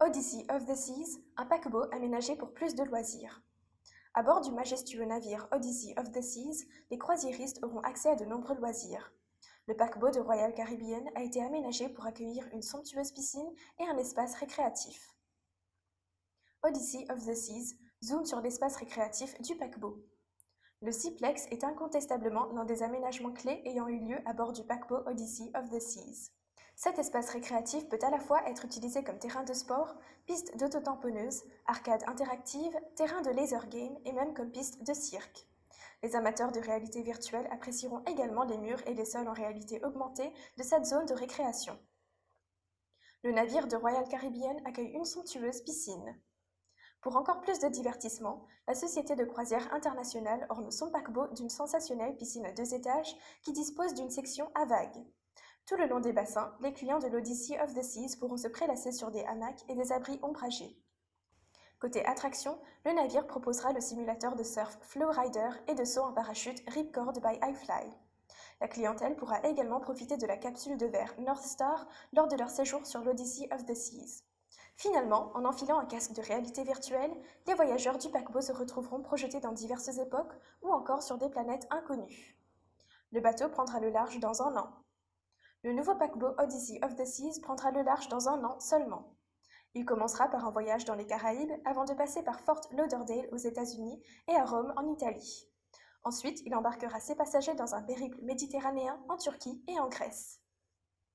Odyssey of the Seas, un paquebot aménagé pour plus de loisirs. À bord du majestueux navire Odyssey of the Seas, les croisiéristes auront accès à de nombreux loisirs. Le paquebot de Royal Caribbean a été aménagé pour accueillir une somptueuse piscine et un espace récréatif. Odyssey of the Seas zoome sur l'espace récréatif du paquebot. Le Seaplex est incontestablement l'un des aménagements clés ayant eu lieu à bord du paquebot Odyssey of the Seas. Cet espace récréatif peut à la fois être utilisé comme terrain de sport, piste d'auto-tamponneuse, arcade interactive, terrain de laser game et même comme piste de cirque. Les amateurs de réalité virtuelle apprécieront également les murs et les sols en réalité augmentée de cette zone de récréation. Le navire de Royal Caribbean accueille une somptueuse piscine. Pour encore plus de divertissement, la société de croisière internationale orne son paquebot d'une sensationnelle piscine à 2 étages qui dispose d'une section à vagues. Tout le long des bassins, les clients de l'Odyssey of the Seas pourront se prélasser sur des hamacs et des abris ombragés. Côté attraction, le navire proposera le simulateur de surf Flowrider et de saut en parachute Ripcord by iFly. La clientèle pourra également profiter de la capsule de verre North Star lors de leur séjour sur l'Odyssey of the Seas. Finalement, en enfilant un casque de réalité virtuelle, les voyageurs du paquebot se retrouveront projetés dans diverses époques ou encore sur des planètes inconnues. Le bateau prendra le large dans 1 an. Le nouveau paquebot Odyssey of the Seas prendra le large dans 1 an seulement. Il commencera par un voyage dans les Caraïbes avant de passer par Fort Lauderdale aux États-Unis et à Rome en Italie. Ensuite, il embarquera ses passagers dans un périple méditerranéen en Turquie et en Grèce.